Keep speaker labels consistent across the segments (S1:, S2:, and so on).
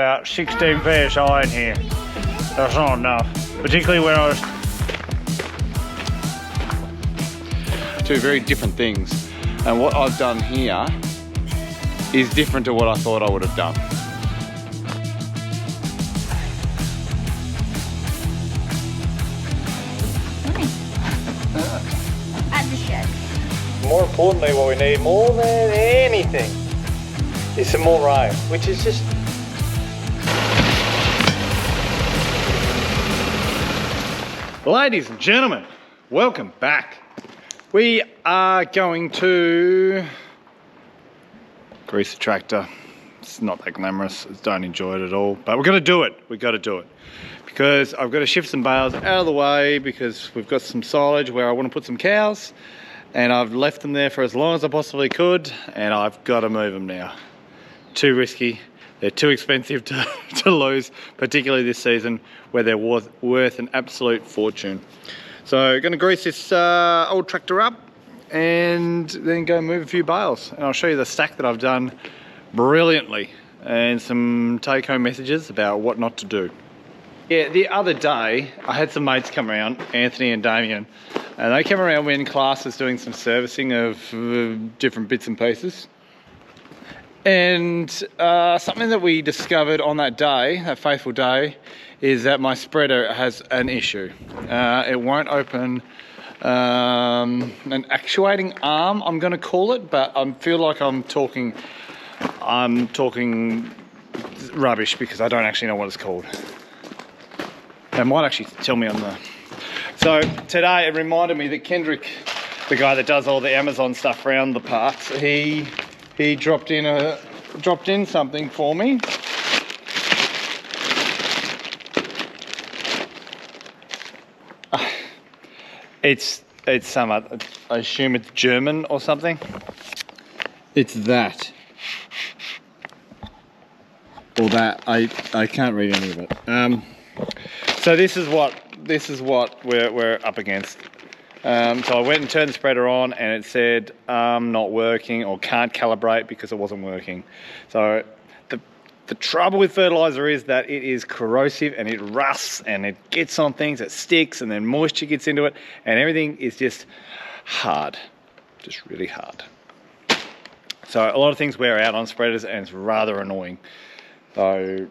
S1: About 16 psi in here. That's not enough. Particularly when I was...
S2: Two very different things. And what I've done here is different to what I thought I would have done.
S3: At the shed.
S1: More importantly, what we need more than anything is some more rain, which is just... Ladies and gentlemen, welcome back. We are going to grease the tractor. It's not that glamorous, don't enjoy it at all, but we're gonna do it. We've got to do it because I've got to shift some bales out of the way because we've got some silage where I want to put some cows and I've left them there for as long as I possibly could and I've got to move them now. Too risky. They're too expensive to lose, particularly this season where they're worth an absolute fortune. So going to grease this old tractor up and then go move a few bales. And I'll show you the stack that I've done brilliantly and some take-home messages about what not to do. Yeah, the other day I had some mates come around, Anthony and Damien, and they came around when class was doing some servicing of different bits and pieces. And something that we discovered on that day, that fateful day, is that my spreader has an issue. It won't open an actuating arm, I'm going to call it, but I feel like I'm talking rubbish because I don't actually know what it's called. They might actually tell me on the... So today it reminded me that Kendrick, the guy that does all the Amazon stuff around the parts, he dropped in something for me. It's some, I assume it's German or something. It's that. Or that, I can't read any of it. So this is what we're up against. So I went and turned the spreader on and it said not working or can't calibrate because it wasn't working. So the trouble with fertilizer is that it is corrosive and it rusts and it gets on things, it sticks and then moisture gets into it and everything is just hard, just really hard. So a lot of things wear out on spreaders and it's rather annoying. So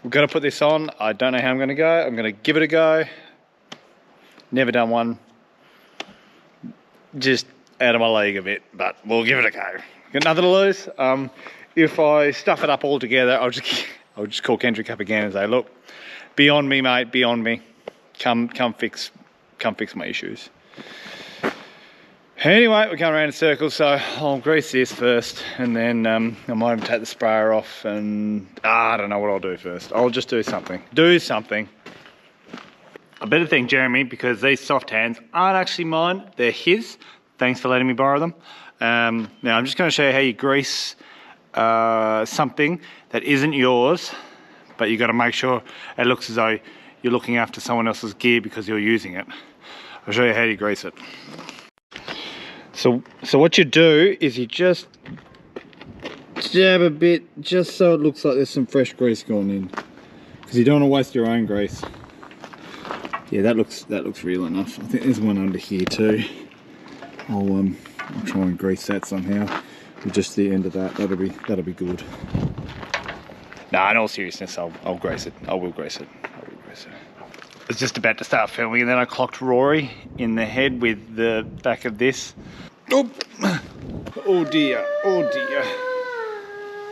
S1: we've got to put this on. I don't know how I'm going to go. I'm going to give it a go. Never done one. Just out of my league a bit, but we'll give it a go. Got nothing to lose. If I stuff it up altogether, I'll just call Kendrick up again and say, look, be on me, mate, be on me. Come fix my issues. Anyway, we're going around in circles, so I'll grease this first, and then I might even take the sprayer off, and I don't know what I'll do first. I'll just do something. I better thank Jeremy because these soft hands aren't actually mine, they're his. Thanks for letting me borrow them. Now I'm just going to show you how you grease something that isn't yours, but you got to make sure it looks as though you're looking after someone else's gear because you're using it. I'll show you how you grease it. So what you do is you just jab a bit just so it looks like there's some fresh grease going in, because you don't want to waste your own grease. Yeah, that looks real enough. I think there's one under here too. I'll try and grease that somehow. With just the end of that, that'll be good. Nah, in all seriousness, I'll grease it. I will grease it. I was just about to start filming and then I clocked Rory in the head with the back of this. Oh, oh dear, oh dear,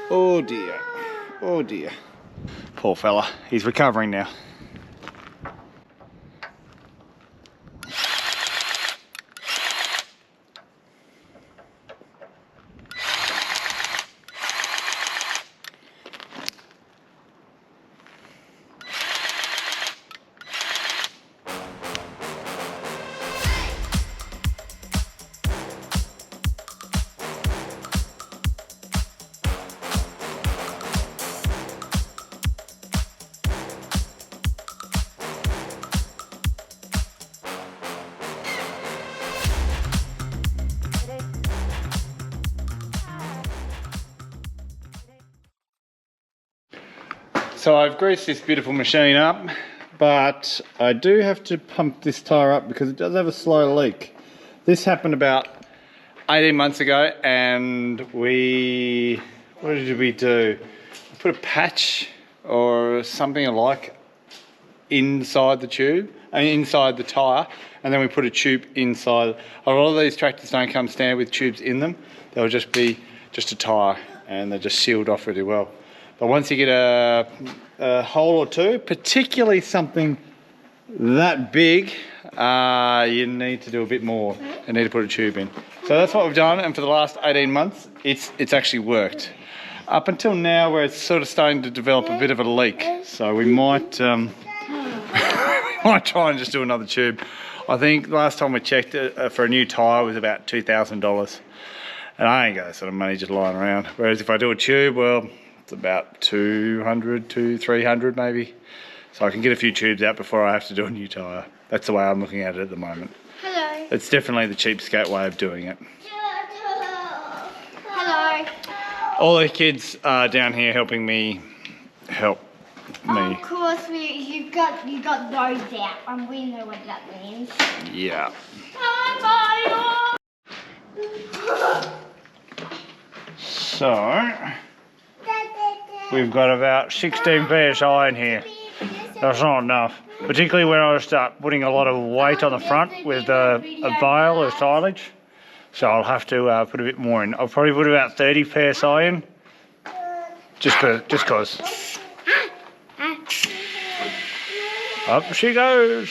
S1: oh dear, oh dear. Poor fella, he's recovering now. So I've greased this beautiful machine up, but I do have to pump this tyre up because it does have a slow leak. This happened about 18 months ago, and what did we do? We put a patch or something alike inside the tube, inside the tyre, and then we put a tube inside. A lot of these tractors don't come standard with tubes in them. They'll just be just a tyre, and they're just sealed off really well. But once you get a hole or two, particularly something that big, you need to do a bit more and need to put a tube in. So that's what we've done, and for the last 18 months, it's actually worked. Up until now, where it's sort of starting to develop a bit of a leak. So we might, we might try and just do another tube. I think last time we checked it for a new tyre was about $2,000. And I ain't got that sort of money just lying around. Whereas if I do a tube, well, it's about 200 to 300 maybe. So I can get a few tubes out before I have to do a new tyre. That's the way I'm looking at it at the moment.
S3: Hello.
S1: It's definitely the cheapskate way of doing it.
S3: Hello.
S1: All the kids are down here helping me help me.
S3: Of course, you got those out, and we know what that means.
S1: Yeah. So we've got about 16 PSI in here. That's not enough, particularly when I start putting a lot of weight on the front with a bale or silage. So I'll have to put a bit more in. I'll probably put about 30 PSI in, just cause. Up she goes.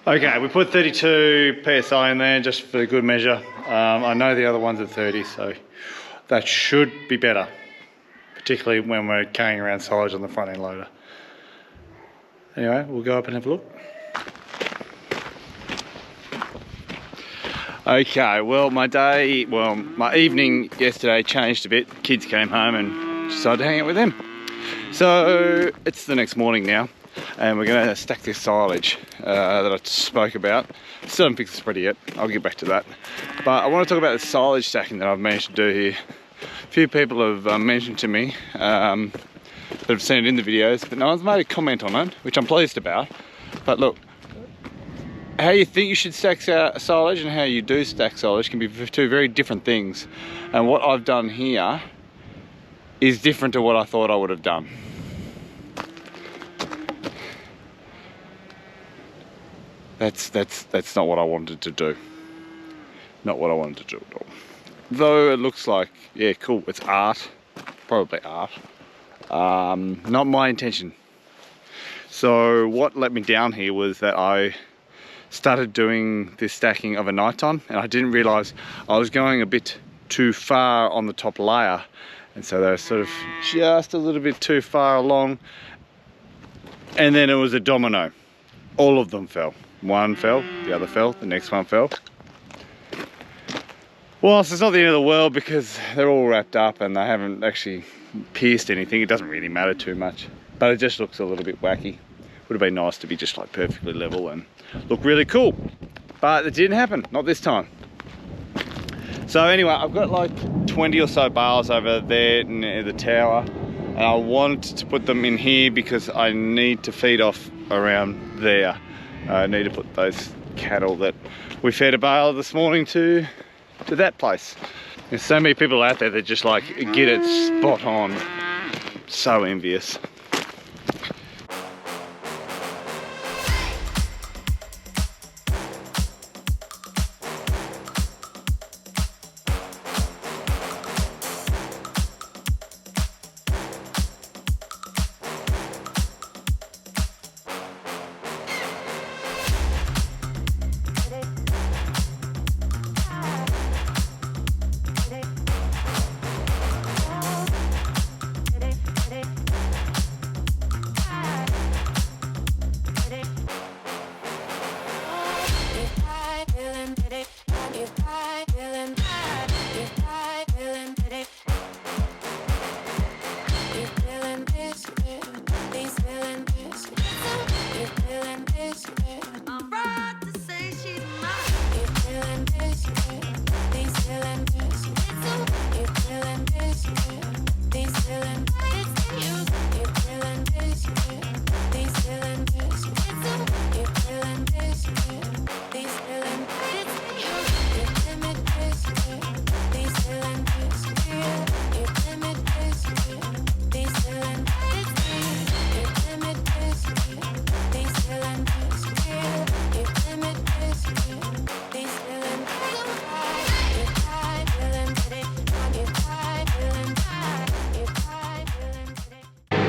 S1: Okay, we put 32 PSI in there just for good measure. I know the other ones are 30, so that should be better, particularly when we're carrying around silage on the front end loader. Anyway, we'll go up and have a look. Okay, well my evening yesterday changed a bit. Kids came home and decided to hang out with them. So it's the next morning now, and we're going to stack this silage that I spoke about. Still haven't fixed the spreader yet. I'll get back to that. But I want to talk about the silage stacking that I've managed to do here. A few people have mentioned to me that have seen it in the videos, but no one's made a comment on it, which I'm pleased about. But look, how you think you should stack silage and how you do stack silage can be two very different things. And what I've done here is different to what I thought I would have done. That's not what I wanted to do. Not what I wanted to do at all. Though it looks like, yeah, cool, it's art. Probably art. Not my intention. So what let me down here was that I started doing this stacking of a nighttime, and I didn't realise I was going a bit too far on the top layer, and so they were sort of just a little bit too far along, and then it was a domino. All of them fell. One fell, the other fell, the next one fell. Well, it's not the end of the world because they're all wrapped up and they haven't actually pierced anything. It doesn't really matter too much, but it just looks a little bit wacky. Would have been nice to be just like perfectly level and look really cool, but it didn't happen, not this time. So anyway, I've got like 20 or so bales over there near the tower, and I want to put them in here because I need to feed off around there. I need to put those cattle that we fed a bale this morning to that place. There's so many people out there that just like get it spot on. So envious.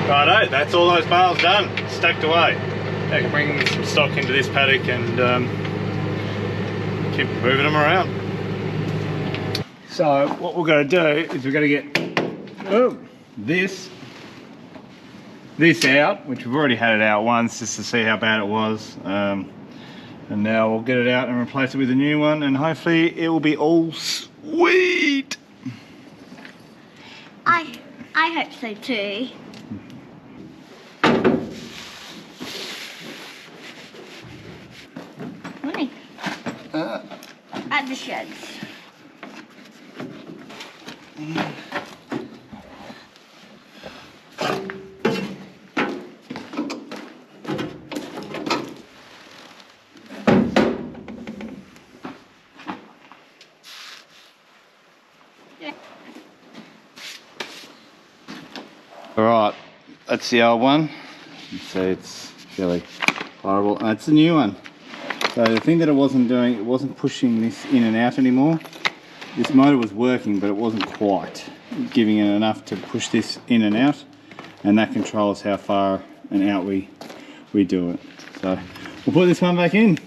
S1: Righto, that's all those bales done, stacked away. I can bring some stock into this paddock and keep moving them around. So what we're going to do is we're going to get this out, which we've already had it out once just to see how bad it was. And now we'll get it out and replace it with a new one, and hopefully it will be all sweet.
S3: I hope so too. Morning. At the sheds.
S2: Alright, that's the old one. You see it's fairly horrible. And it's the new one. So the thing that it wasn't doing, it wasn't pushing this in and out anymore. This motor was working, but it wasn't quite giving it enough to push this in and out. And that controls how far and out we do it. So we'll put this one back in.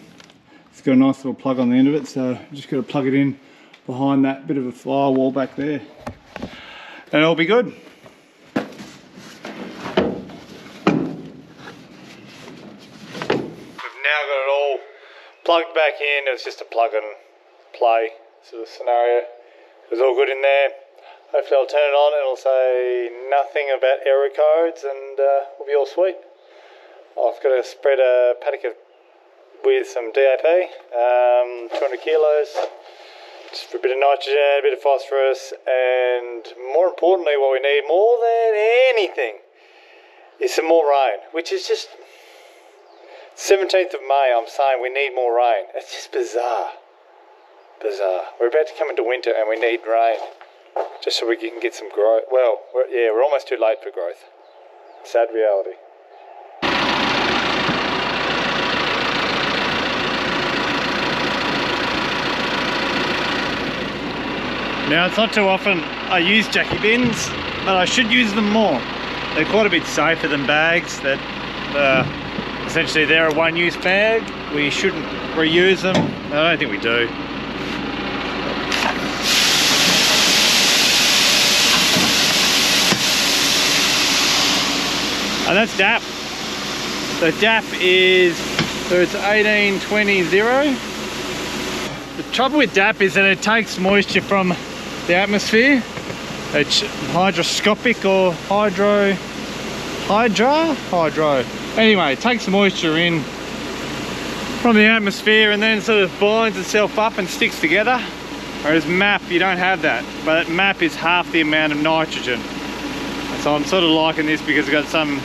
S2: It's got a nice little plug on the end of it, so I'm just got to plug it in behind that bit of a firewall back there. And it'll be good.
S1: Now got it all plugged back in. It's just a plug and play sort of scenario. It was all good in there. Hopefully I'll turn it on and it'll say nothing about error codes, and we'll be all sweet. I've got to spread a paddock with some DAP, 200 kilos, just for a bit of nitrogen, a bit of phosphorus, and more importantly, what we need more than anything is some more rain, which is just 17th of May. I'm saying we need more rain. It's just bizarre. We're about to come into winter and we need rain just so we can get some growth. Well, we're almost too late for growth. Sad reality. Now, it's not too often I use Jackie bins, but I should use them more. They're quite a bit safer than bags. That essentially they're a one-use bag. We shouldn't reuse them. I don't think we do. And that's DAP. So DAP is, so it's 1820. The trouble with DAP is that it takes moisture from the atmosphere. It's hygroscopic or hydro. Anyway, it takes the moisture in from the atmosphere and then sort of binds itself up and sticks together. Whereas MAP, you don't have that. But MAP is half the amount of nitrogen. So I'm sort of liking this because it's got some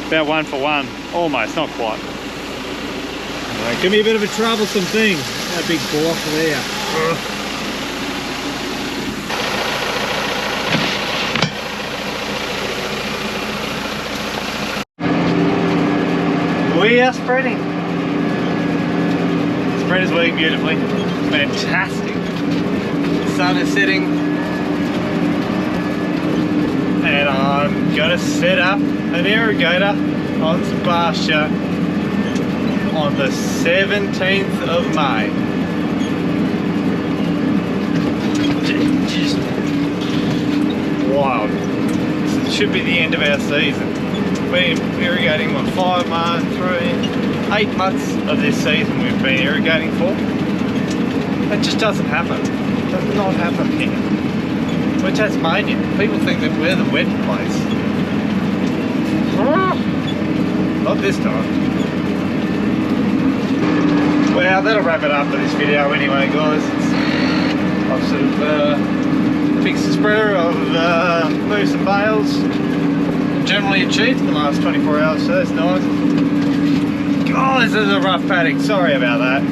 S1: about 1 for 1. Almost, not quite. It can be a bit of a troublesome thing. That big block there. We are spreading. The spread is working beautifully. It's fantastic. The sun is setting. And I'm going to set up an irrigator on some pasture on the 17th of May. Just wild. This should be the end of our season. We've been irrigating, what, 8 months of this season we've been irrigating for. That just doesn't happen. It does not happen here. We're Tasmania. People think that we're the wet place. Not this time. Well, that'll wrap it up for this video anyway, guys. I've sort of fixed the spreader, I've moved some bales. Generally achieved in the last 24 hours, so that's nice. Oh, this is a rough paddock. Sorry about that.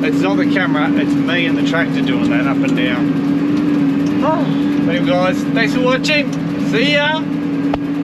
S1: It's not the camera, it's me and the tractor doing that up and down. Anyway, guys, thanks for watching. See ya.